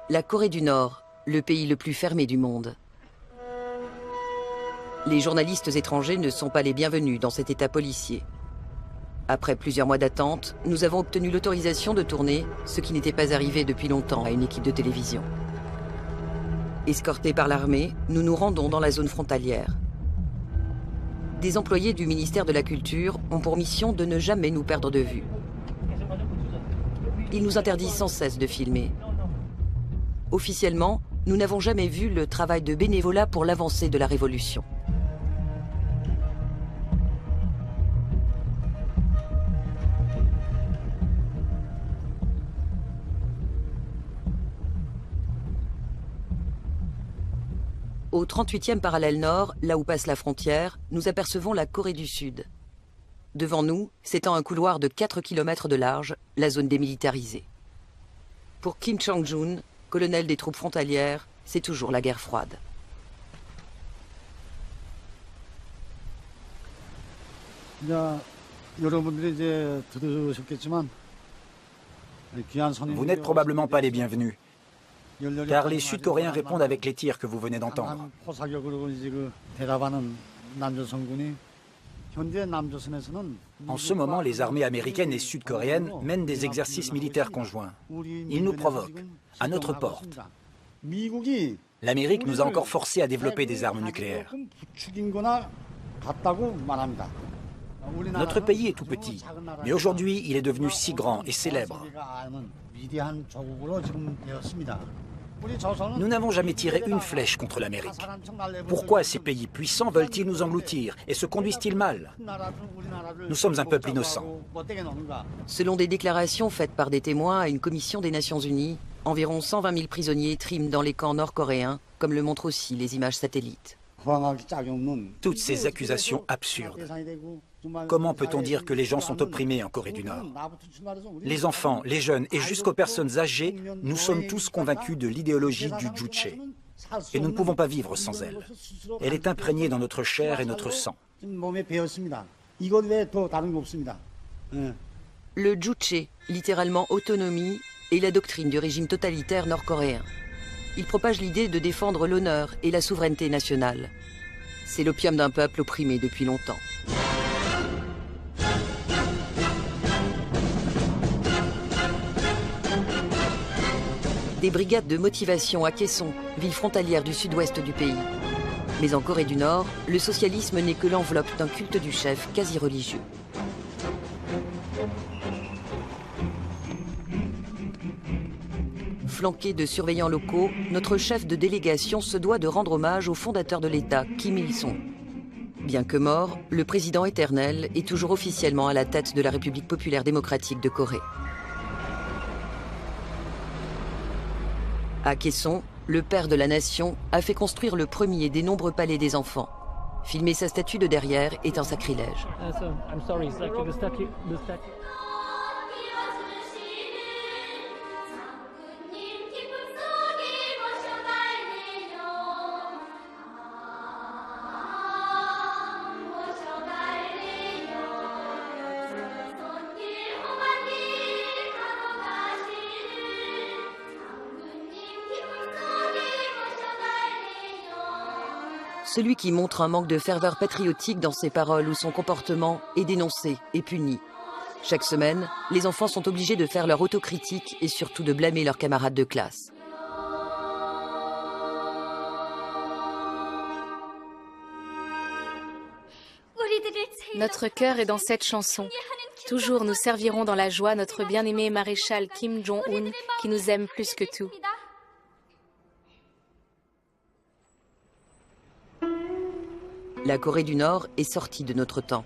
La Corée du Nord, le pays le plus fermé du monde. Les journalistes étrangers ne sont pas les bienvenus dans cet état policier. Après plusieurs mois d'attente, nous avons obtenu l'autorisation de tourner, ce qui n'était pas arrivé depuis longtemps à une équipe de télévision. Escortés par l'armée, nous nous rendons dans la zone frontalière. Des employés du ministère de la Culture ont pour mission de ne jamais nous perdre de vue. Ils nous interdisent sans cesse de filmer. Officiellement, nous n'avons jamais vu le travail de bénévolat pour l'avancée de la révolution. Au 38e parallèle nord, là où passe la frontière, nous apercevons la Corée du Sud. Devant nous, s'étend un couloir de 4 km de large, la zone démilitarisée. Pour Kim Chang-jun, colonel des troupes frontalières, c'est toujours la guerre froide. Vous n'êtes probablement pas les bienvenus, car les Sud-Coréens répondent avec les tirs que vous venez d'entendre. En ce moment, les armées américaines et sud-coréennes mènent des exercices militaires conjoints. Ils nous provoquent, à notre porte. L'Amérique nous a encore forcés à développer des armes nucléaires. Notre pays est tout petit, mais aujourd'hui, il est devenu si grand et célèbre. Nous n'avons jamais tiré une flèche contre l'Amérique. Pourquoi ces pays puissants veulent-ils nous engloutir et se conduisent-ils mal? Nous sommes un peuple innocent. Selon des déclarations faites par des témoins à une commission des Nations Unies, environ 120 000 prisonniers triment dans les camps nord-coréens, comme le montrent aussi les images satellites. Toutes ces accusations absurdes. Comment peut-on dire que les gens sont opprimés en Corée du Nord? Les enfants, les jeunes et jusqu'aux personnes âgées, nous sommes tous convaincus de l'idéologie du Juche. Et nous ne pouvons pas vivre sans elle. Elle est imprégnée dans notre chair et notre sang. Le Juche, littéralement autonomie, est la doctrine du régime totalitaire nord-coréen. Il propage l'idée de défendre l'honneur et la souveraineté nationale. C'est l'opium d'un peuple opprimé depuis longtemps. Des brigades de motivation à Kaesong, ville frontalière du sud-ouest du pays. Mais en Corée du Nord, le socialisme n'est que l'enveloppe d'un culte du chef quasi religieux. Flanqué de surveillants locaux, notre chef de délégation se doit de rendre hommage au fondateur de l'État, Kim Il-sung. Bien que mort, le président éternel est toujours officiellement à la tête de la République populaire démocratique de Corée. À Kaesong, le père de la nation a fait construire le premier des nombreux palais des enfants. Filmer sa statue de derrière est un sacrilège. Celui qui montre un manque de ferveur patriotique dans ses paroles ou son comportement est dénoncé et puni. Chaque semaine, les enfants sont obligés de faire leur autocritique et surtout de blâmer leurs camarades de classe. Notre cœur est dans cette chanson. Toujours nous servirons dans la joie notre bien-aimé maréchal Kim Jong-un qui nous aime plus que tout. La Corée du Nord est sortie de notre temps.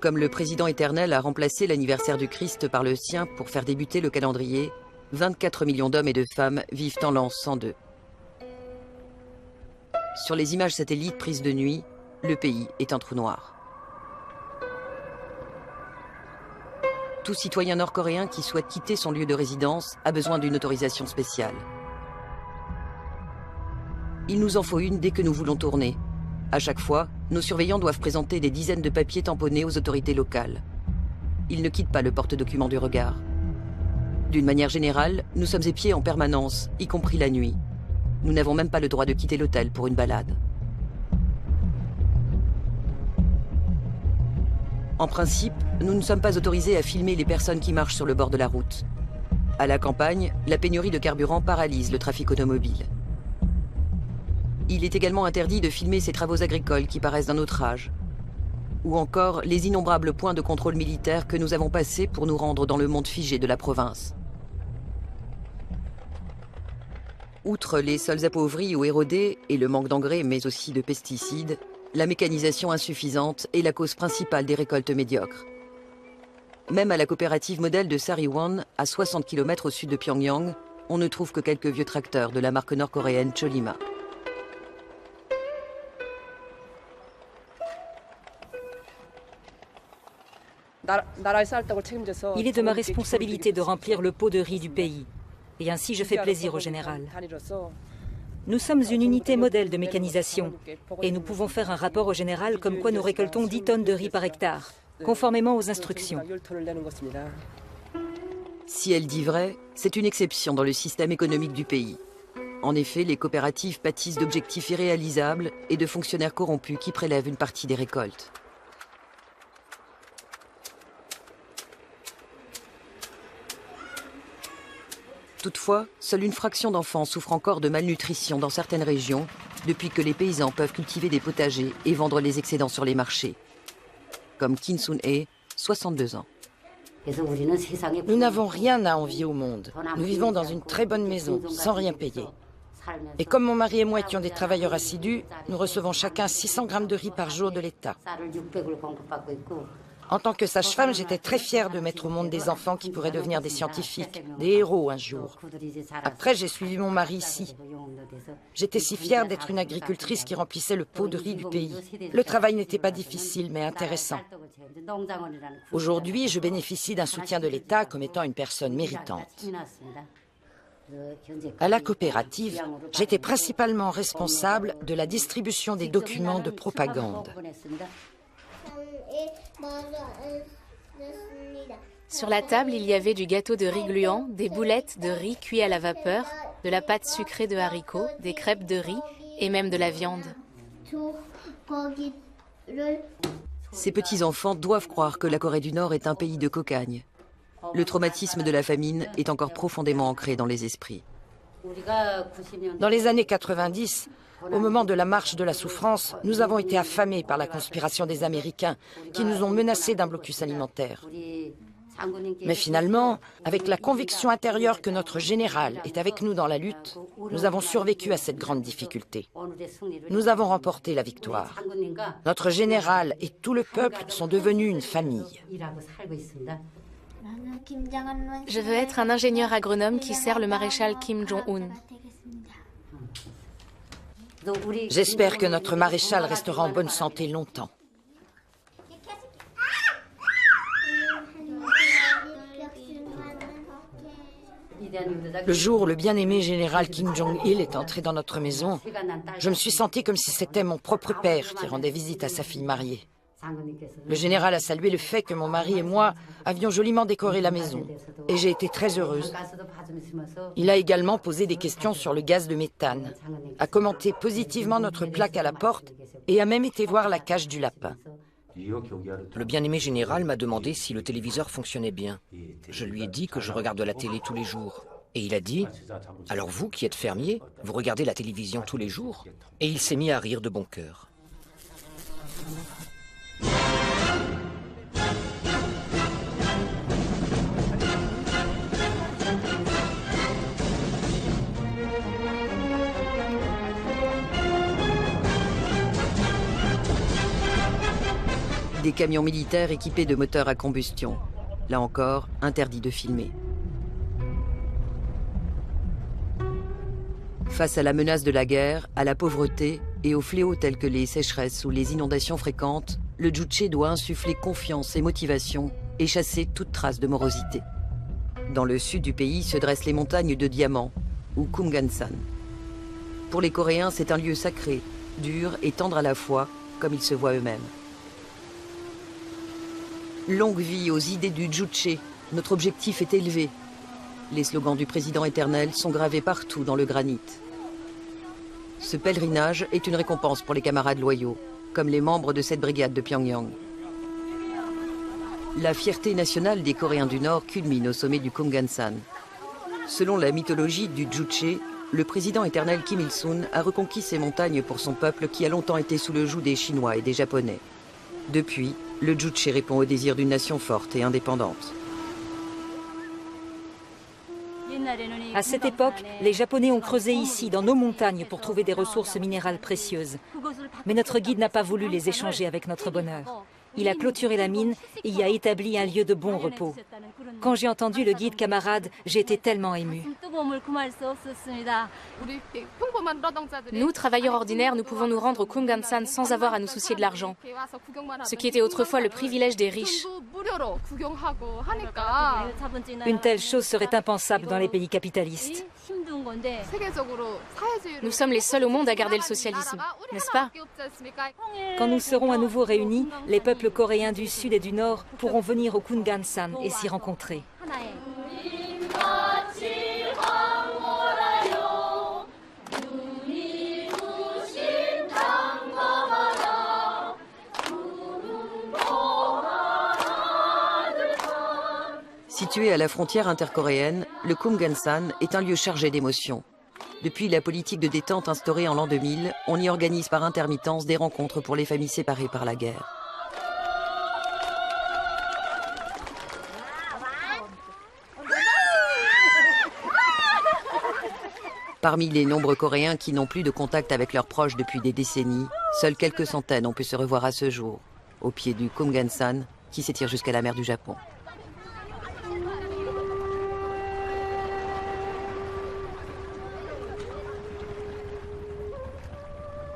Comme le président éternel a remplacé l'anniversaire du Christ par le sien pour faire débuter le calendrier, 24 millions d'hommes et de femmes vivent en l'an 102. Sur les images satellites prises de nuit, le pays est un trou noir. Tout citoyen nord-coréen qui souhaite quitter son lieu de résidence a besoin d'une autorisation spéciale. Il nous en faut une dès que nous voulons tourner. À chaque fois, nos surveillants doivent présenter des dizaines de papiers tamponnés aux autorités locales. Ils ne quittent pas le porte-documents du regard. D'une manière générale, nous sommes épiés en permanence, y compris la nuit. Nous n'avons même pas le droit de quitter l'hôtel pour une balade. En principe, nous ne sommes pas autorisés à filmer les personnes qui marchent sur le bord de la route. À la campagne, la pénurie de carburant paralyse le trafic automobile. Il est également interdit de filmer ces travaux agricoles qui paraissent d'un autre âge. Ou encore les innombrables points de contrôle militaire que nous avons passés pour nous rendre dans le monde figé de la province. Outre les sols appauvris ou érodés et le manque d'engrais mais aussi de pesticides, la mécanisation insuffisante est la cause principale des récoltes médiocres. Même à la coopérative modèle de Sariwon, à 60 km au sud de Pyongyang, on ne trouve que quelques vieux tracteurs de la marque nord-coréenne Cholima. Il est de ma responsabilité de remplir le pot de riz du pays. Et ainsi je fais plaisir au général. Nous sommes une unité modèle de mécanisation. Et nous pouvons faire un rapport au général comme quoi nous récoltons 10 tonnes de riz par hectare, conformément aux instructions. Si elle dit vrai, c'est une exception dans le système économique du pays. En effet, les coopératives pâtissent d'objectifs irréalisables et de fonctionnaires corrompus qui prélèvent une partie des récoltes. Toutefois, seule une fraction d'enfants souffre encore de malnutrition dans certaines régions, depuis que les paysans peuvent cultiver des potagers et vendre les excédents sur les marchés. Comme Kim Sun-hee, 62 ans. Nous n'avons rien à envier au monde. Nous vivons dans une très bonne maison, sans rien payer. Et comme mon mari et moi étions des travailleurs assidus, nous recevons chacun 600 grammes de riz par jour de l'État. En tant que sage-femme, j'étais très fière de mettre au monde des enfants qui pourraient devenir des scientifiques, des héros un jour. Après, j'ai suivi mon mari ici. J'étais si fière d'être une agricultrice qui remplissait le pot de riz du pays. Le travail n'était pas difficile, mais intéressant. Aujourd'hui, je bénéficie d'un soutien de l'État comme étant une personne méritante. À la coopérative, j'étais principalement responsable de la distribution des documents de propagande. Sur la table, il y avait du gâteau de riz gluant, des boulettes de riz cuit à la vapeur, de la pâte sucrée de haricots, des crêpes de riz et même de la viande. Ces petits-enfants doivent croire que la Corée du Nord est un pays de cocagne. Le traumatisme de la famine est encore profondément ancré dans les esprits. Dans les années 90, au moment de la marche de la souffrance, nous avons été affamés par la conspiration des Américains qui nous ont menacés d'un blocus alimentaire. Mais finalement, avec la conviction intérieure que notre général est avec nous dans la lutte, nous avons survécu à cette grande difficulté. Nous avons remporté la victoire. Notre général et tout le peuple sont devenus une famille. Je veux être un ingénieur agronome qui sert le maréchal Kim Jong-un. J'espère que notre maréchal restera en bonne santé longtemps. Le jour où le bien-aimé général Kim Jong-il est entré dans notre maison, je me suis sentie comme si c'était mon propre père qui rendait visite à sa fille mariée. Le général a salué le fait que mon mari et moi avions joliment décoré la maison, et j'ai été très heureuse. Il a également posé des questions sur le gaz de méthane, a commenté positivement notre plaque à la porte et a même été voir la cage du lapin. Le bien-aimé général m'a demandé si le téléviseur fonctionnait bien. Je lui ai dit que je regarde la télé tous les jours. Et il a dit « Alors vous qui êtes fermier, vous regardez la télévision tous les jours ?» Et il s'est mis à rire de bon cœur. Des camions militaires équipés de moteurs à combustion. Là encore, interdit de filmer. Face à la menace de la guerre, à la pauvreté et aux fléaux tels que les sécheresses ou les inondations fréquentes, le Juche doit insuffler confiance et motivation et chasser toute trace de morosité. Dans le sud du pays se dressent les montagnes de diamants, ou Kumgansan. Pour les Coréens, c'est un lieu sacré, dur et tendre à la fois, comme ils se voient eux-mêmes. Longue vie aux idées du Juche, notre objectif est élevé. Les slogans du président éternel sont gravés partout dans le granit. Ce pèlerinage est une récompense pour les camarades loyaux, comme les membres de cette brigade de Pyongyang. La fierté nationale des Coréens du Nord culmine au sommet du Kumgansan. Selon la mythologie du Juche, le président éternel Kim Il-sung a reconquis ces montagnes pour son peuple qui a longtemps été sous le joug des Chinois et des Japonais. Depuis, le Juche répond au désir d'une nation forte et indépendante. À cette époque, les Japonais ont creusé ici, dans nos montagnes, pour trouver des ressources minérales précieuses. Mais notre guide n'a pas voulu les échanger avec notre bonheur. Il a clôturé la mine et y a établi un lieu de bon repos. Quand j'ai entendu le guide camarade, j'ai été tellement émue. Nous, travailleurs ordinaires, nous pouvons nous rendre au Kumgansan sans avoir à nous soucier de l'argent. Ce qui était autrefois le privilège des riches. Une telle chose serait impensable dans les pays capitalistes. Nous sommes les seuls au monde à garder le socialisme, n'est-ce pas? Quand nous serons à nouveau réunis, les peuples coréens du Sud et du Nord pourront venir au Kumgansan et s'y rencontrer. Situé à la frontière intercoréenne, le Kumgansan est un lieu chargé d'émotions. Depuis la politique de détente instaurée en l'an 2000, on y organise par intermittence des rencontres pour les familles séparées par la guerre. Parmi les nombreux Coréens qui n'ont plus de contact avec leurs proches depuis des décennies, seules quelques centaines ont pu se revoir à ce jour, au pied du Kumgansan, qui s'étire jusqu'à la mer du Japon.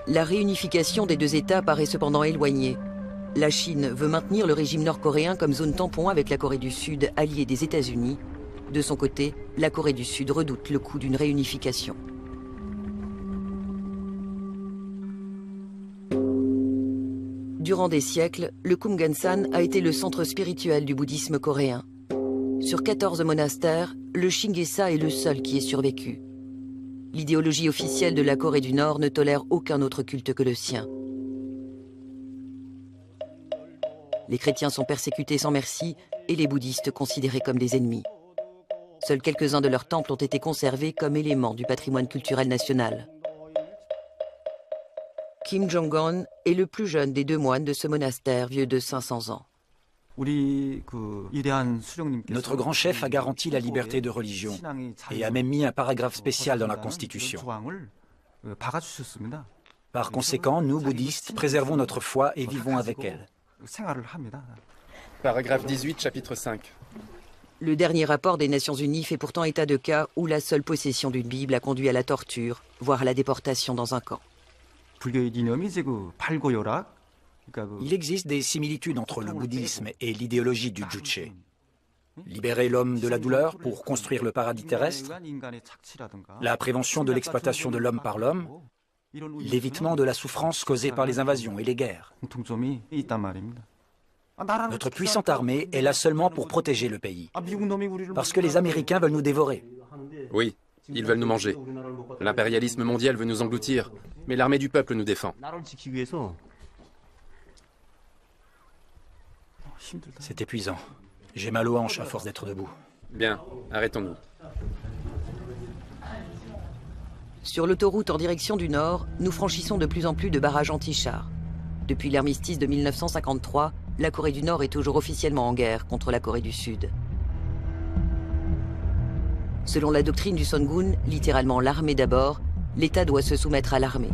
La réunification des deux États paraît cependant éloignée. La Chine veut maintenir le régime nord-coréen comme zone tampon avec la Corée du Sud, alliée des États-Unis. De son côté, la Corée du Sud redoute le coût d'une réunification. Durant des siècles, le Kumgansan a été le centre spirituel du bouddhisme coréen. Sur 14 monastères, le Shingesa est le seul qui ait survécu. L'idéologie officielle de la Corée du Nord ne tolère aucun autre culte que le sien. Les chrétiens sont persécutés sans merci et les bouddhistes considérés comme des ennemis. Seuls quelques-uns de leurs temples ont été conservés comme éléments du patrimoine culturel national. Kim Jong-un est le plus jeune des deux moines de ce monastère vieux de 500 ans. Notre grand chef a garanti la liberté de religion et a même mis un paragraphe spécial dans la Constitution. Par conséquent, nous, bouddhistes, préservons notre foi et vivons avec elle. Paragraphe 18, chapitre 5. Le dernier rapport des Nations Unies fait pourtant état de cas où la seule possession d'une Bible a conduit à la torture, voire à la déportation dans un camp. Il existe des similitudes entre le bouddhisme et l'idéologie du Juche. Libérer l'homme de la douleur pour construire le paradis terrestre, la prévention de l'exploitation de l'homme par l'homme, l'évitement de la souffrance causée par les invasions et les guerres. Notre puissante armée est là seulement pour protéger le pays, parce que les Américains veulent nous dévorer. Oui, ils veulent nous manger. L'impérialisme mondial veut nous engloutir, mais l'armée du peuple nous défend. C'est épuisant. J'ai mal aux hanches à force d'être debout. Bien, arrêtons-nous. Sur l'autoroute en direction du nord, nous franchissons de plus en plus de barrages anti-chars. Depuis l'armistice de 1953, la Corée du Nord est toujours officiellement en guerre contre la Corée du Sud. Selon la doctrine du Songun, littéralement l'armée d'abord, l'État doit se soumettre à l'armée.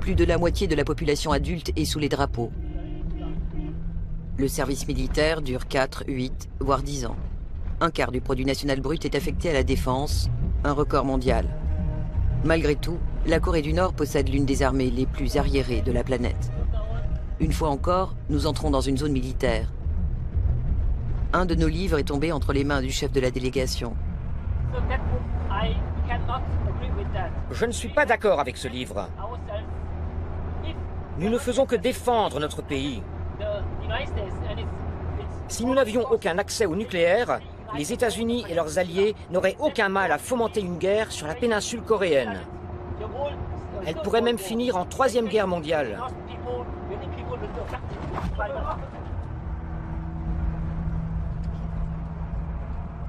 Plus de la moitié de la population adulte est sous les drapeaux. Le service militaire dure 4, 8, voire 10 ans. Un quart du produit national brut est affecté à la défense, un record mondial. Malgré tout, la Corée du Nord possède l'une des armées les plus arriérées de la planète. Une fois encore, nous entrons dans une zone militaire. Un de nos livres est tombé entre les mains du chef de la délégation. Je ne suis pas d'accord avec ce livre. Nous ne faisons que défendre notre pays. Si nous n'avions aucun accès au nucléaire, les États-Unis et leurs alliés n'auraient aucun mal à fomenter une guerre sur la péninsule coréenne. Elle pourrait même finir en 3e guerre mondiale.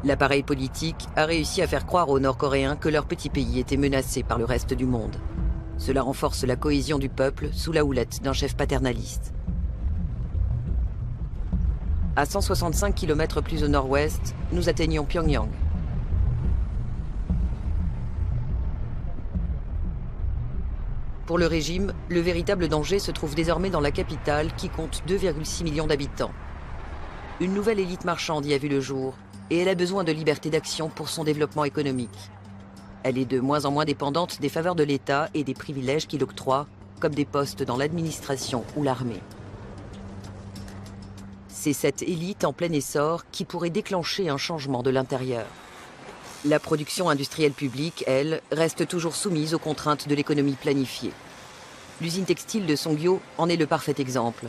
L'appareil politique a réussi à faire croire aux Nord-Coréens que leur petit pays était menacé par le reste du monde. Cela renforce la cohésion du peuple sous la houlette d'un chef paternaliste. À 165 km plus au nord-ouest, nous atteignons Pyongyang. Pour le régime, le véritable danger se trouve désormais dans la capitale qui compte 2,6 millions d'habitants. Une nouvelle élite marchande y a vu le jour et elle a besoin de liberté d'action pour son développement économique. Elle est de moins en moins dépendante des faveurs de l'État et des privilèges qu'il octroie, comme des postes dans l'administration ou l'armée. C'est cette élite en plein essor qui pourrait déclencher un changement de l'intérieur. La production industrielle publique, elle, reste toujours soumise aux contraintes de l'économie planifiée. L'usine textile de Songgyo en est le parfait exemple.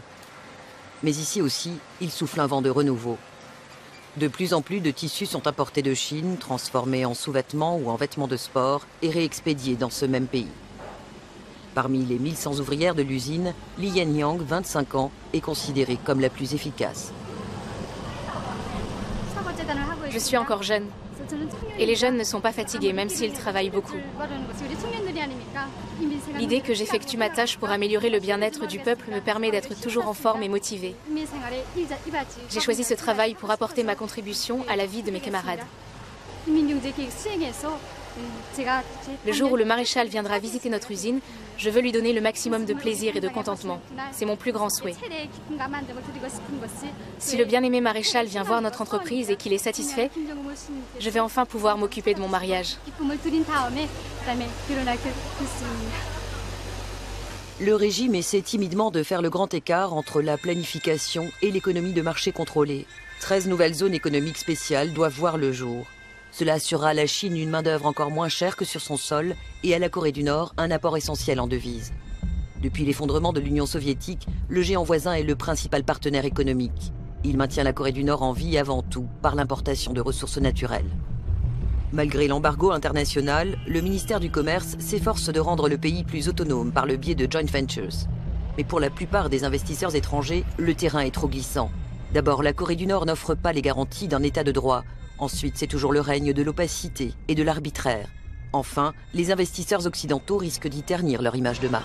Mais ici aussi, il souffle un vent de renouveau. De plus en plus de tissus sont importés de Chine, transformés en sous-vêtements ou en vêtements de sport et réexpédiés dans ce même pays. Parmi les 1100 ouvrières de l'usine, Lee Yen-yang, 25 ans, est considérée comme la plus efficace. Je suis encore jeune. Et les jeunes ne sont pas fatigués, même s'ils travaillent beaucoup. L'idée que j'effectue ma tâche pour améliorer le bien-être du peuple me permet d'être toujours en forme et motivée. J'ai choisi ce travail pour apporter ma contribution à la vie de mes camarades. Le jour où le maréchal viendra visiter notre usine, je veux lui donner le maximum de plaisir et de contentement. C'est mon plus grand souhait. Si le bien-aimé maréchal vient voir notre entreprise et qu'il est satisfait, je vais enfin pouvoir m'occuper de mon mariage. Le régime essaie timidement de faire le grand écart entre la planification et l'économie de marché contrôlée. 13 nouvelles zones économiques spéciales doivent voir le jour. Cela assurera à la Chine une main-d'œuvre encore moins chère que sur son sol et à la Corée du Nord un apport essentiel en devises. Depuis l'effondrement de l'Union soviétique, le géant voisin est le principal partenaire économique. Il maintient la Corée du Nord en vie avant tout par l'importation de ressources naturelles. Malgré l'embargo international, le ministère du Commerce s'efforce de rendre le pays plus autonome par le biais de joint ventures. Mais pour la plupart des investisseurs étrangers, le terrain est trop glissant. D'abord, la Corée du Nord n'offre pas les garanties d'un état de droit. Ensuite, c'est toujours le règne de l'opacité et de l'arbitraire. Enfin, les investisseurs occidentaux risquent d'y ternir leur image de marque.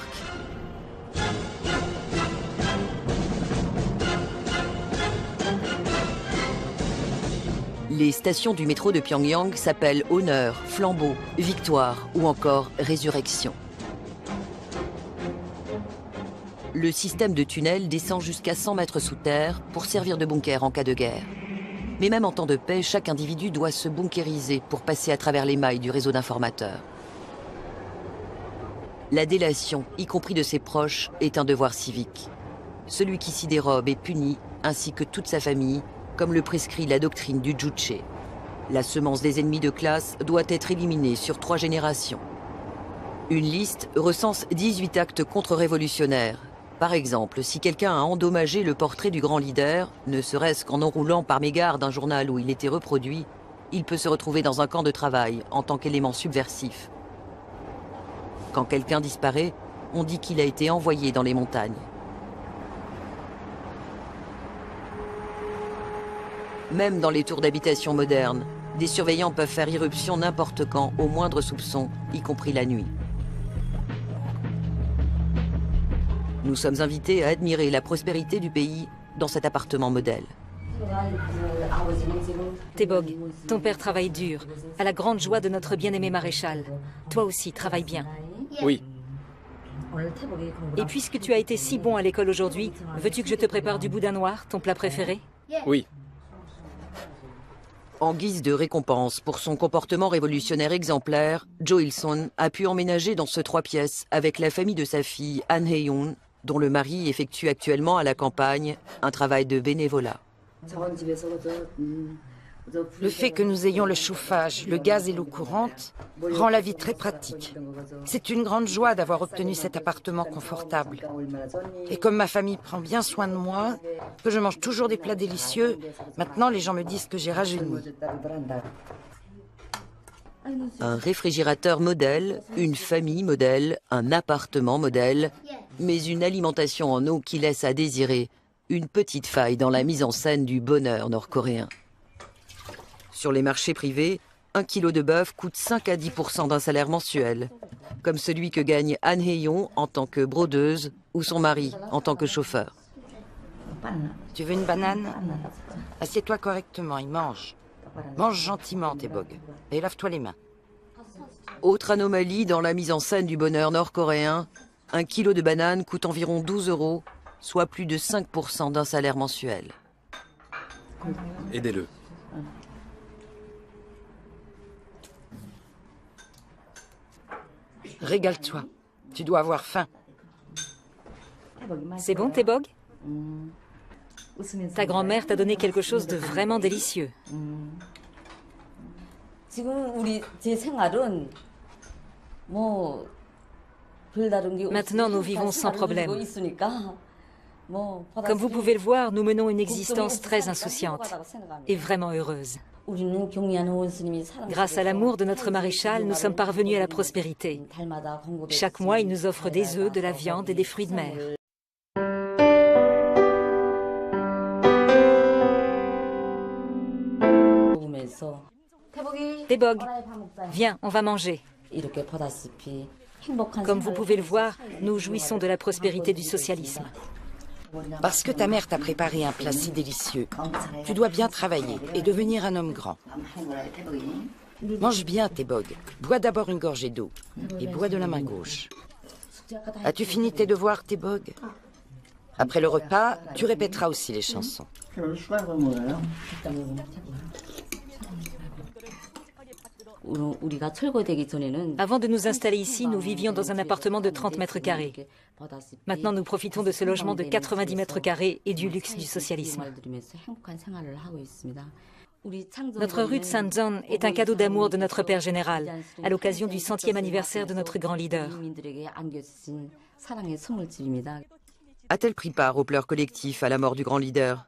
Les stations du métro de Pyongyang s'appellent Honneur, Flambeau, Victoire ou encore Résurrection. Le système de tunnels descend jusqu'à 100 mètres sous terre pour servir de bunker en cas de guerre. Mais même en temps de paix, chaque individu doit se bunkériser pour passer à travers les mailles du réseau d'informateurs. La délation, y compris de ses proches, est un devoir civique. Celui qui s'y dérobe est puni, ainsi que toute sa famille, comme le prescrit la doctrine du Juche. La semence des ennemis de classe doit être éliminée sur 3 générations. Une liste recense 18 actes contre-révolutionnaires. Par exemple, si quelqu'un a endommagé le portrait du grand leader, ne serait-ce qu'en enroulant par mégarde un journal où il était reproduit, il peut se retrouver dans un camp de travail en tant qu'élément subversif. Quand quelqu'un disparaît, on dit qu'il a été envoyé dans les montagnes. Même dans les tours d'habitation modernes, des surveillants peuvent faire irruption n'importe quand, au moindre soupçon, y compris la nuit. Nous sommes invités à admirer la prospérité du pays dans cet appartement modèle. Taebog, ton père travaille dur, à la grande joie de notre bien-aimé maréchal. Toi aussi, travaille bien. Oui. Et puisque tu as été si bon à l'école aujourd'hui, veux-tu que je te prépare du boudin noir, ton plat préféré? Oui. En guise de récompense pour son comportement révolutionnaire exemplaire, Jo Il-son a pu emménager dans ce 3 pièces avec la famille de sa fille Han Hye-yoon, dont le mari effectue actuellement à la campagne un travail de bénévolat. Le fait que nous ayons le chauffage, le gaz et l'eau courante rend la vie très pratique. C'est une grande joie d'avoir obtenu cet appartement confortable. Et comme ma famille prend bien soin de moi, que je mange toujours des plats délicieux, maintenant les gens me disent que j'ai rajeuni. Un réfrigérateur modèle, une famille modèle, un appartement modèle, mais une alimentation en eau qui laisse à désirer, une petite faille dans la mise en scène du bonheur nord-coréen. Sur les marchés privés, 1 kilo de bœuf coûte 5 à 10% d'un salaire mensuel, comme celui que gagne An Hye-yong en tant que brodeuse ou son mari en tant que chauffeur. Tu veux une banane? Assieds-toi correctement et mange. Mange gentiment, Taebog, et lave-toi les mains. Autre anomalie dans la mise en scène du bonheur nord-coréen, 1 kilo de banane coûte environ 12 €, soit plus de 5% d'un salaire mensuel. Aidez-le. Régale-toi. Tu dois avoir faim. C'est bon, Taebog? Ta grand-mère t'a donné quelque chose de vraiment délicieux. Maintenant, nous vivons sans problème. Comme vous pouvez le voir, nous menons une existence très insouciante et vraiment heureuse. Grâce à l'amour de notre maréchal, nous sommes parvenus à la prospérité. Chaque mois, il nous offre des œufs, de la viande et des fruits de mer. Taebog, viens, on va manger. Comme vous pouvez le voir, nous jouissons de la prospérité du socialisme. Parce que ta mère t'a préparé un plat si délicieux, tu dois bien travailler et devenir un homme grand. Mange bien, Taebog. Bois d'abord une gorgée d'eau et bois de la main gauche. As-tu fini tes devoirs, Taebog? Après le repas, tu répéteras aussi les chansons. Avant de nous installer ici, nous vivions dans un appartement de 30 mètres carrés. Maintenant, nous profitons de ce logement de 90 mètres carrés et du luxe du socialisme. Notre rue de Sanjeon est un cadeau d'amour de notre père général, à l'occasion du 100e anniversaire de notre grand leader. A-t-elle pris part aux pleurs collectifs à la mort du grand leader?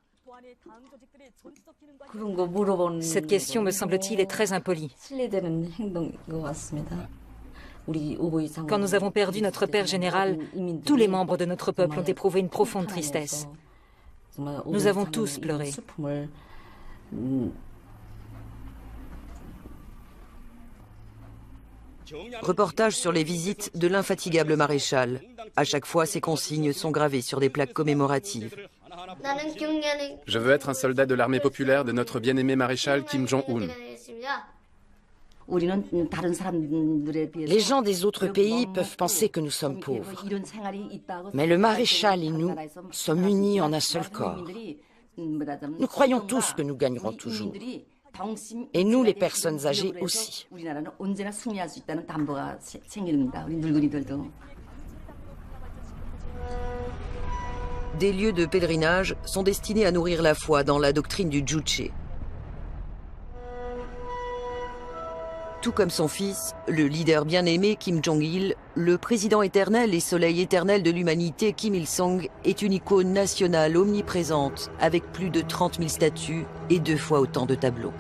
Cette question, me semble-t-il, est très impolie. Quand nous avons perdu notre père général, tous les membres de notre peuple ont éprouvé une profonde tristesse. Nous avons tous pleuré. Reportage sur les visites de l'infatigable maréchal. À chaque fois, ces consignes sont gravées sur des plaques commémoratives. Je veux être un soldat de l'armée populaire de notre bien-aimé maréchal Kim Jong-un. Les gens des autres pays peuvent penser que nous sommes pauvres. Mais le maréchal et nous sommes unis en un seul corps. Nous croyons tous que nous gagnerons toujours. Et nous, les personnes âgées aussi. Des lieux de pèlerinage sont destinés à nourrir la foi dans la doctrine du Juche. Tout comme son fils, le leader bien-aimé Kim Jong-il, le président éternel et soleil éternel de l'humanité Kim Il-sung est une icône nationale omniprésente avec plus de 30 000 statues et 2 fois autant de tableaux.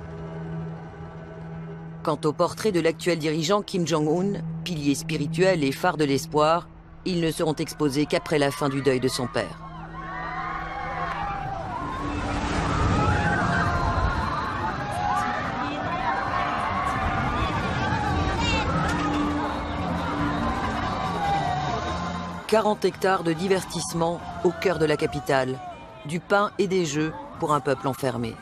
Quant au portrait de l'actuel dirigeant Kim Jong-un, pilier spirituel et phare de l'espoir, ils ne seront exposés qu'après la fin du deuil de son père. « 40 hectares de divertissement au cœur de la capitale, du pain et des jeux pour un peuple enfermé.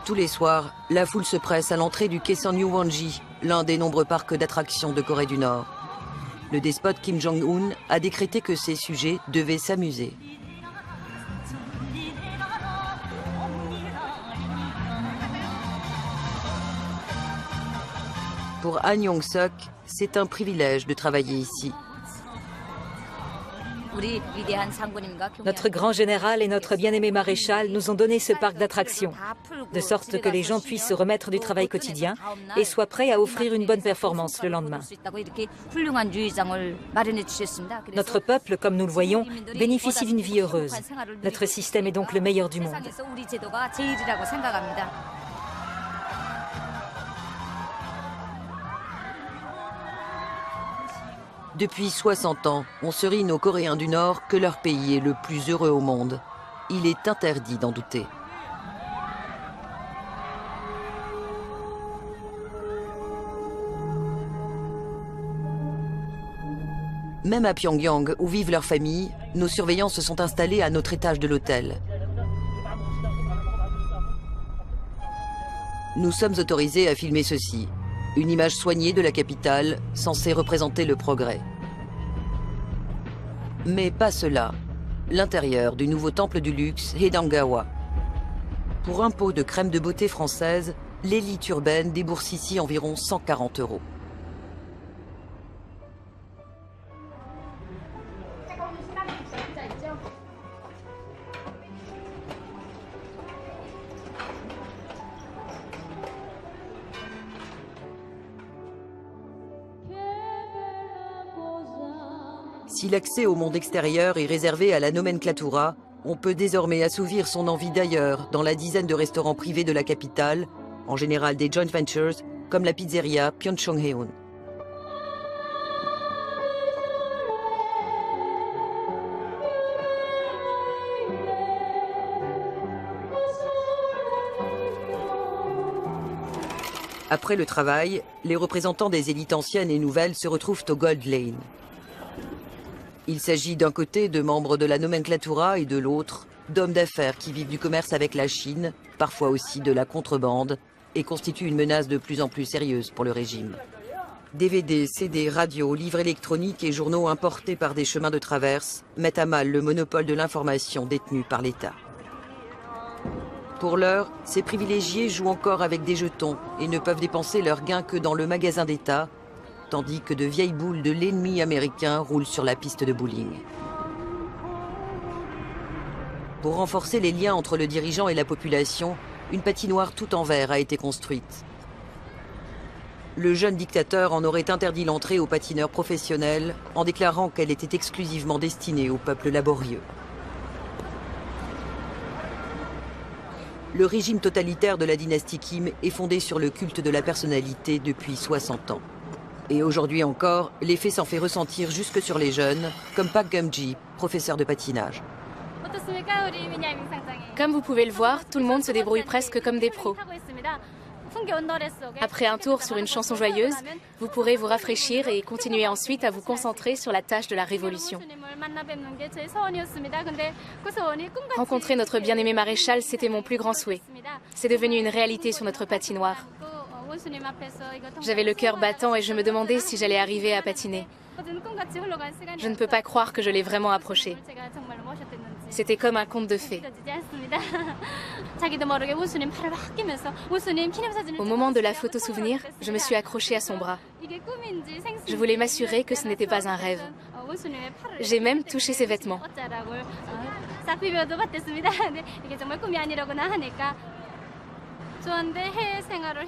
Tous les soirs, la foule se presse à l'entrée du Kaesong-Uwon-ji, l'un des nombreux parcs d'attractions de Corée du Nord. Le despote Kim Jong-un a décrété que ses sujets devaient s'amuser. Pour Han Yong-seok, c'est un privilège de travailler ici. Notre grand général et notre bien-aimé maréchal nous ont donné ce parc d'attractions, de sorte que les gens puissent se remettre du travail quotidien et soient prêts à offrir une bonne performance le lendemain. Notre peuple, comme nous le voyons, bénéficie d'une vie heureuse. Notre système est donc le meilleur du monde. Depuis 60 ans, on serine aux Coréens du Nord que leur pays est le plus heureux au monde. Il est interdit d'en douter. Même à Pyongyang, où vivent leurs familles, nos surveillants se sont installés à notre étage de l'hôtel. Nous sommes autorisés à filmer ceci. Une image soignée de la capitale, censée représenter le progrès. Mais pas cela. L'intérieur du nouveau temple du luxe, Haedangawa. Pour un pot de crème de beauté française, l'élite urbaine débourse ici environ 140 €. Si l'accès au monde extérieur est réservé à la nomenclatura, on peut désormais assouvir son envie d'ailleurs dans la dizaine de restaurants privés de la capitale, en général des joint ventures, comme la pizzeria Pyeongchonghaeun. Après le travail, les représentants des élites anciennes et nouvelles se retrouvent au Gold Lane. Il s'agit d'un côté de membres de la nomenclatura et de l'autre d'hommes d'affaires qui vivent du commerce avec la Chine, parfois aussi de la contrebande, et constituent une menace de plus en plus sérieuse pour le régime. DVD, CD, radios, livres électroniques et journaux importés par des chemins de traverse mettent à mal le monopole de l'information détenu par l'État. Pour l'heure, ces privilégiés jouent encore avec des jetons et ne peuvent dépenser leurs gains que dans le magasin d'État, tandis que de vieilles boules de l'ennemi américain roulent sur la piste de bowling. Pour renforcer les liens entre le dirigeant et la population, une patinoire tout en verre a été construite. Le jeune dictateur en aurait interdit l'entrée aux patineurs professionnels en déclarant qu'elle était exclusivement destinée au peuple laborieux. Le régime totalitaire de la dynastie Kim est fondé sur le culte de la personnalité depuis 60 ans. Et aujourd'hui encore, l'effet s'en fait ressentir jusque sur les jeunes, comme Park Geum-ji, professeur de patinage. Comme vous pouvez le voir, tout le monde se débrouille presque comme des pros. Après un tour sur une chanson joyeuse, vous pourrez vous rafraîchir et continuer ensuite à vous concentrer sur la tâche de la révolution. Rencontrer notre bien-aimé maréchal, c'était mon plus grand souhait. C'est devenu une réalité sur notre patinoire. J'avais le cœur battant et je me demandais si j'allais arriver à patiner. Je ne peux pas croire que je l'ai vraiment approché. C'était comme un conte de fées. Au moment de la photo souvenir, je me suis accrochée à son bras. Je voulais m'assurer que ce n'était pas un rêve. J'ai même touché ses vêtements.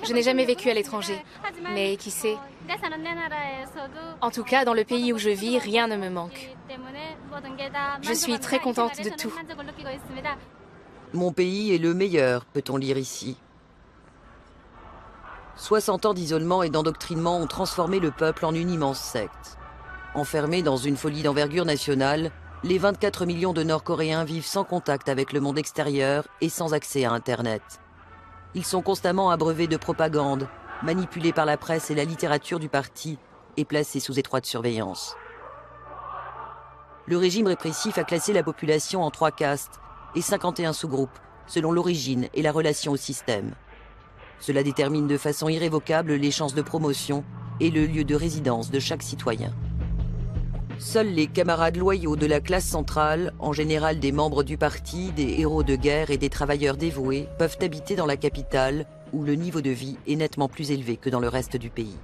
Je n'ai jamais vécu à l'étranger, mais qui sait? En tout cas, dans le pays où je vis, rien ne me manque. Je suis très contente de tout. Mon pays est le meilleur, peut-on lire ici. 60 ans d'isolement et d'endoctrinement ont transformé le peuple en une immense secte. Enfermés dans une folie d'envergure nationale, les 24 millions de Nord-Coréens vivent sans contact avec le monde extérieur et sans accès à Internet. Ils sont constamment abreuvés de propagande, manipulés par la presse et la littérature du parti et placés sous étroite surveillance. Le régime répressif a classé la population en 3 castes et 51 sous-groupes, selon l'origine et la relation au système. Cela détermine de façon irrévocable les chances de promotion et le lieu de résidence de chaque citoyen. Seuls les camarades loyaux de la classe centrale, en général des membres du parti, des héros de guerre et des travailleurs dévoués, peuvent habiter dans la capitale, où le niveau de vie est nettement plus élevé que dans le reste du pays.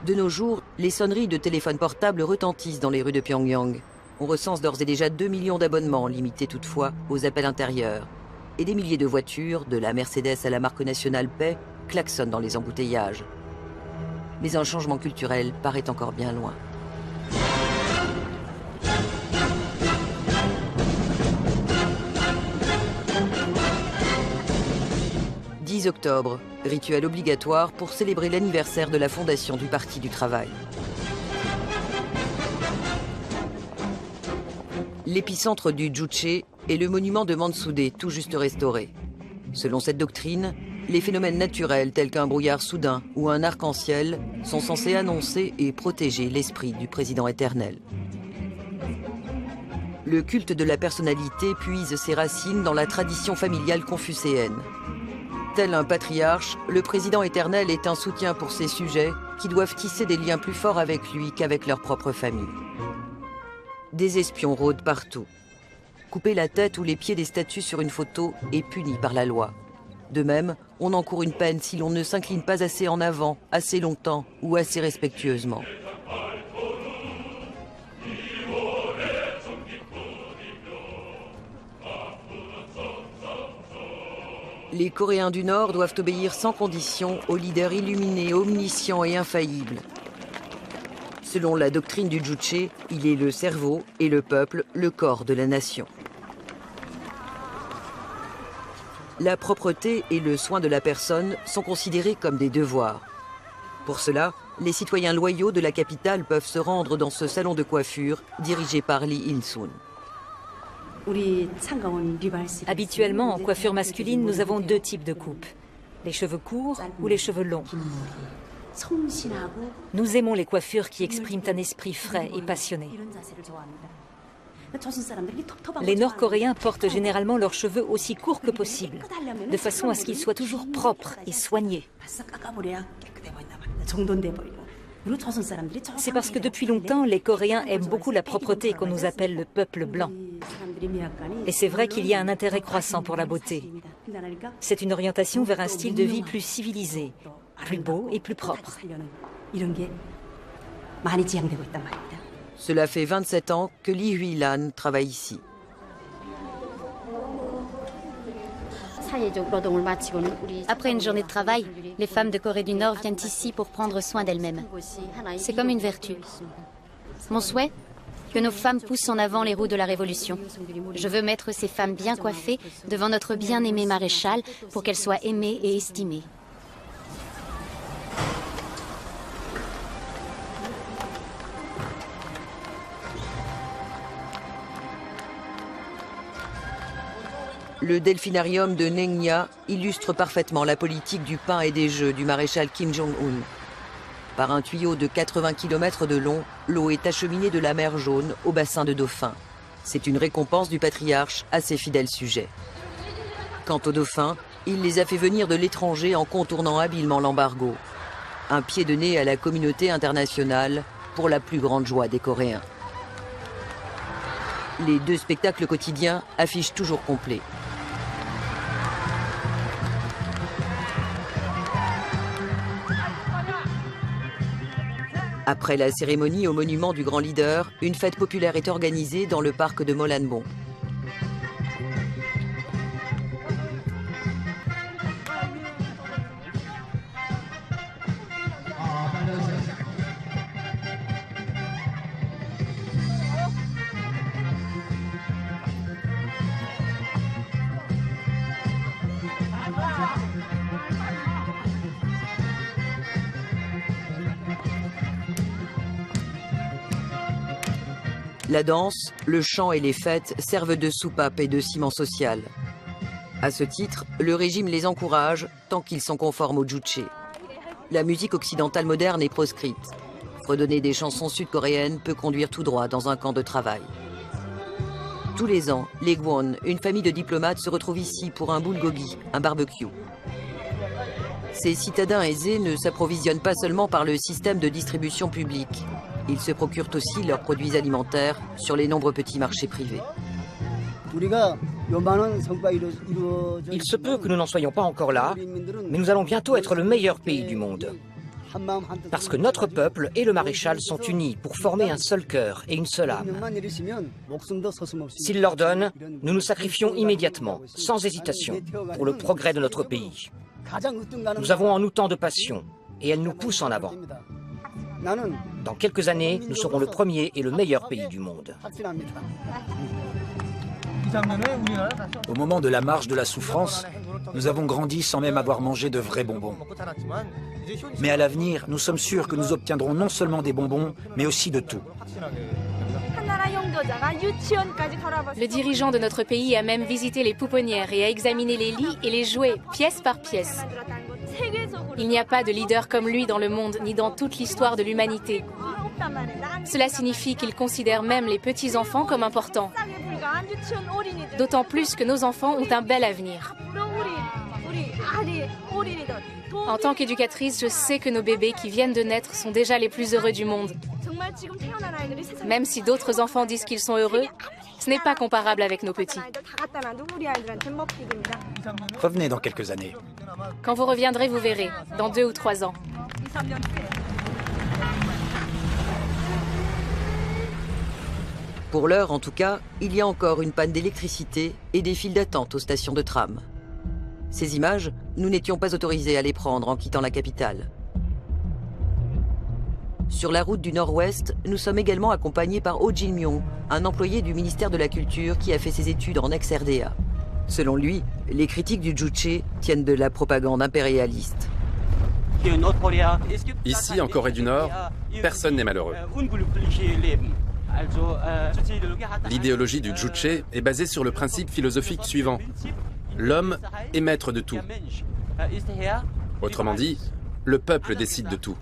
De nos jours, les sonneries de téléphones portables retentissent dans les rues de Pyongyang. On recense d'ores et déjà 2 millions d'abonnements, limités toutefois aux appels intérieurs. Et des milliers de voitures, de la Mercedes à la marque nationale Paix, klaxonnent dans les embouteillages. Mais un changement culturel paraît encore bien loin. 10 octobre, rituel obligatoire pour célébrer l'anniversaire de la fondation du Parti du Travail. L'épicentre du Juche est le monument de Mansudae, tout juste restauré. Selon cette doctrine, les phénomènes naturels tels qu'un brouillard soudain ou un arc-en-ciel sont censés annoncer et protéger l'esprit du président éternel. Le culte de la personnalité puise ses racines dans la tradition familiale confucéenne. Tel un patriarche, le président éternel est un soutien pour ses sujets qui doivent tisser des liens plus forts avec lui qu'avec leur propre famille. Des espions rôdent partout. Couper la tête ou les pieds des statues sur une photo est puni par la loi. De même, on encourt une peine si l'on ne s'incline pas assez en avant, assez longtemps ou assez respectueusement. Les Coréens du Nord doivent obéir sans condition au leader illuminé, omniscient et infaillible. Selon la doctrine du Juche, il est le cerveau et le peuple, le corps de la nation. La propreté et le soin de la personne sont considérés comme des devoirs. Pour cela, les citoyens loyaux de la capitale peuvent se rendre dans ce salon de coiffure dirigé par Lee Il-sun. Habituellement, en coiffure masculine, nous avons 2 types de coupes. Les cheveux courts ou les cheveux longs. Nous aimons les coiffures qui expriment un esprit frais et passionné. Les Nord-Coréens portent généralement leurs cheveux aussi courts que possible, de façon à ce qu'ils soient toujours propres et soignés. C'est parce que depuis longtemps, les Coréens aiment beaucoup la propreté qu'on nous appelle le peuple blanc. Et c'est vrai qu'il y a un intérêt croissant pour la beauté. C'est une orientation vers un style de vie plus civilisé, plus beau et plus propre. Cela fait 27 ans que Lee Hui-lan travaille ici. Après une journée de travail, les femmes de Corée du Nord viennent ici pour prendre soin d'elles-mêmes. C'est comme une vertu. Mon souhait ? Que nos femmes poussent en avant les roues de la Révolution. Je veux mettre ces femmes bien coiffées devant notre bien-aimé maréchal pour qu'elles soient aimées et estimées. Le delphinarium de Nengnya illustre parfaitement la politique du pain et des jeux du maréchal Kim Jong-un. Par un tuyau de 80 km de long, l'eau est acheminée de la mer Jaune au bassin de dauphins. C'est une récompense du patriarche à ses fidèles sujets. Quant aux dauphins, il les a fait venir de l'étranger en contournant habilement l'embargo. Un pied de nez à la communauté internationale pour la plus grande joie des Coréens. Les 2 spectacles quotidiens affichent toujours complet. Après la cérémonie au monument du grand leader, une fête populaire est organisée dans le parc de Molanbon. La danse, le chant et les fêtes servent de soupape et de ciment social. À ce titre, le régime les encourage tant qu'ils sont conformes au Juche. La musique occidentale moderne est proscrite. Redonner des chansons sud-coréennes peut conduire tout droit dans un camp de travail. Tous les ans, les Gwon, une famille de diplomates, se retrouvent ici pour un bulgogi, un barbecue. Ces citadins aisés ne s'approvisionnent pas seulement par le système de distribution publique. Ils se procurent aussi leurs produits alimentaires sur les nombreux petits marchés privés. Il se peut que nous n'en soyons pas encore là, mais nous allons bientôt être le meilleur pays du monde. Parce que notre peuple et le maréchal sont unis pour former un seul cœur et une seule âme. S'il l'ordonne, nous nous sacrifions immédiatement, sans hésitation, pour le progrès de notre pays. Nous avons en nous tant de passion, et elle nous pousse en avant. Dans quelques années, nous serons le premier et le meilleur pays du monde. Au moment de la marche de la souffrance, nous avons grandi sans même avoir mangé de vrais bonbons. Mais à l'avenir, nous sommes sûrs que nous obtiendrons non seulement des bonbons, mais aussi de tout. Le dirigeant de notre pays a même visité les pouponnières et a examiné les lits et les jouets, pièce par pièce. Il n'y a pas de leader comme lui dans le monde, ni dans toute l'histoire de l'humanité. Cela signifie qu'il considère même les petits-enfants comme importants. D'autant plus que nos enfants ont un bel avenir. En tant qu'éducatrice, je sais que nos bébés qui viennent de naître sont déjà les plus heureux du monde. Même si d'autres enfants disent qu'ils sont heureux, ce n'est pas comparable avec nos petits. Revenez dans quelques années. Quand vous reviendrez, vous verrez, dans 2 ou 3 ans. Pour l'heure, en tout cas, il y a encore une panne d'électricité et des files d'attente aux stations de tram. Ces images, nous n'étions pas autorisés à les prendre en quittant la capitale. Sur la route du Nord-Ouest, nous sommes également accompagnés par Oh Jin-myung, un employé du ministère de la Culture qui a fait ses études en ex-RDA. Selon lui, les critiques du Juche tiennent de la propagande impérialiste. Ici, en Corée du Nord, personne n'est malheureux. L'idéologie du Juche est basée sur le principe philosophique suivant. L'homme est maître de tout. Autrement dit, le peuple décide de tout.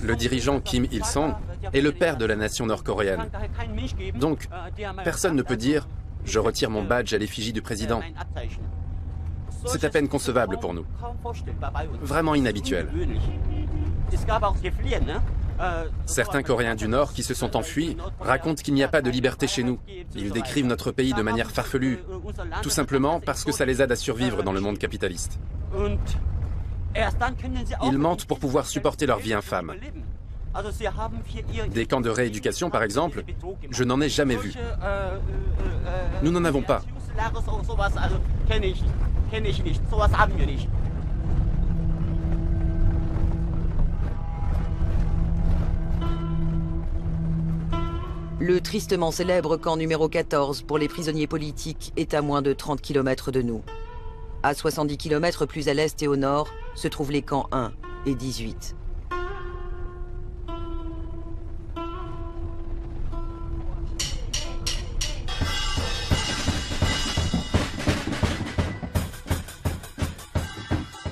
Le dirigeant Kim Il-sung est le père de la nation nord-coréenne. Donc, personne ne peut dire « je retire mon badge à l'effigie du président ». C'est à peine concevable pour nous. Vraiment inhabituel. Certains Coréens du Nord qui se sont enfuis racontent qu'il n'y a pas de liberté chez nous. Ils décrivent notre pays de manière farfelue, tout simplement parce que ça les aide à survivre dans le monde capitaliste. Ils mentent pour pouvoir supporter leur vie infâme. Des camps de rééducation, par exemple, je n'en ai jamais vu. Nous n'en avons pas. Le tristement célèbre camp numéro 14 pour les prisonniers politiques est à moins de 30 km de nous. À 70 km plus à l'est et au nord se trouvent les camps 1 et 18.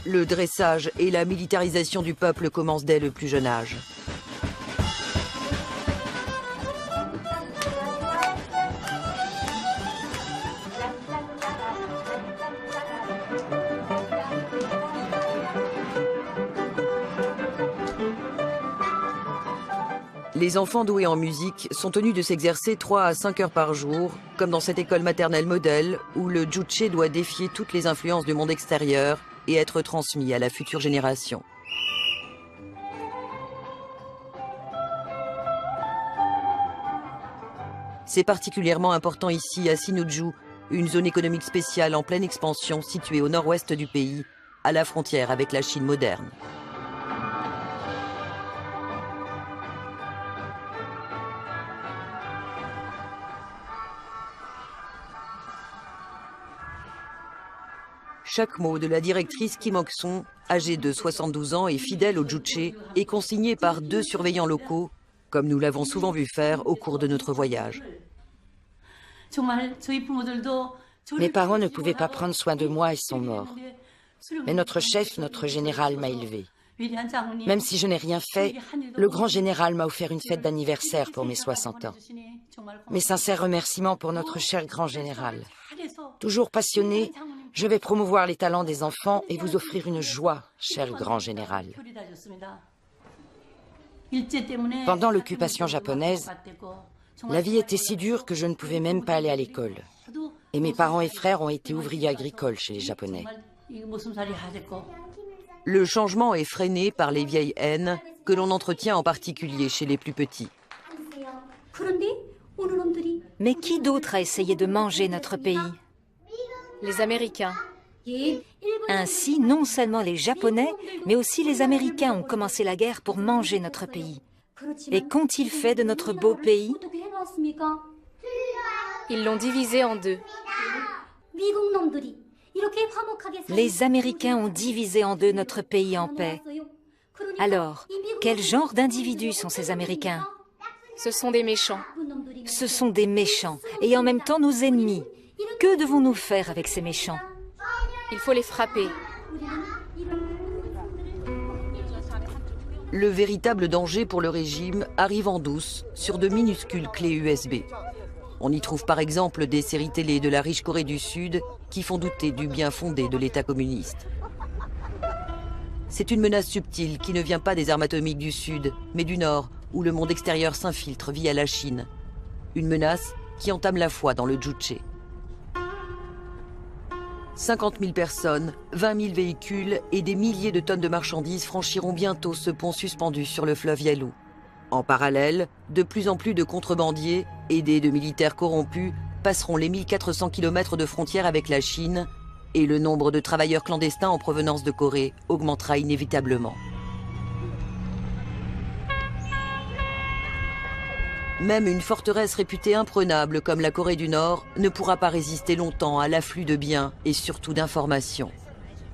Le dressage et la militarisation du peuple commencent dès le plus jeune âge. Les enfants doués en musique sont tenus de s'exercer 3 à 5 heures par jour, comme dans cette école maternelle modèle où le Juche doit défier toutes les influences du monde extérieur et être transmis à la future génération. C'est particulièrement important ici à Sinuiju, une zone économique spéciale en pleine expansion située au nord-ouest du pays, à la frontière avec la Chine moderne. Chaque mot de la directrice Kim Ok-sung, âgée de 72 ans et fidèle au Juche, est consigné par 2 surveillants locaux, comme nous l'avons souvent vu faire au cours de notre voyage. Mes parents ne pouvaient pas prendre soin de moi et sont morts. Mais notre chef, notre général, m'a élevé. Même si je n'ai rien fait, le grand général m'a offert une fête d'anniversaire pour mes 60 ans. Mes sincères remerciements pour notre cher grand général. Toujours passionné, je vais promouvoir les talents des enfants et vous offrir une joie, cher grand général. Pendant l'occupation japonaise, la vie était si dure que je ne pouvais même pas aller à l'école. Et mes parents et frères ont été ouvriers agricoles chez les Japonais. Le changement est freiné par les vieilles haines que l'on entretient en particulier chez les plus petits. Mais qui d'autre a essayé de manger notre pays? Les Américains. Ainsi, non seulement les Japonais, mais aussi les Américains ont commencé la guerre pour manger notre pays. Et qu'ont-ils fait de notre beau pays? Ils l'ont divisé en deux. Les Américains ont divisé en deux notre pays en paix. Alors, quel genre d'individus sont ces Américains? Ce sont des méchants. Ce sont des méchants, et en même temps nos ennemis. Que devons-nous faire avec ces méchants? Il faut les frapper. Le véritable danger pour le régime arrive en douce sur de minuscules clés USB. On y trouve par exemple des séries télé de la riche Corée du Sud qui font douter du bien fondé de l'État communiste. C'est une menace subtile qui ne vient pas des armes atomiques du Sud, mais du Nord, où le monde extérieur s'infiltre via la Chine. Une menace qui entame la foi dans le Juche. 50 000 personnes, 20 000 véhicules et des milliers de tonnes de marchandises franchiront bientôt ce pont suspendu sur le fleuve Yalu. En parallèle, de plus en plus de contrebandiers, aidés de militaires corrompus, passeront les 1400 km de frontière avec la Chine et le nombre de travailleurs clandestins en provenance de Corée augmentera inévitablement. Même une forteresse réputée imprenable comme la Corée du Nord ne pourra pas résister longtemps à l'afflux de biens et surtout d'informations.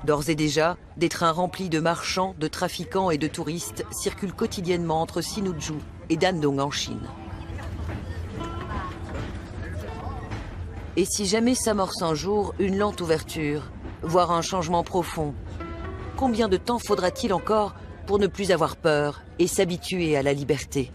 D'ores et déjà, des trains remplis de marchands, de trafiquants et de touristes circulent quotidiennement entre Sinŭiju et Dandong en Chine. Et si jamais s'amorce un jour une lente ouverture, voire un changement profond, combien de temps faudra-t-il encore pour ne plus avoir peur et s'habituer à la liberté ?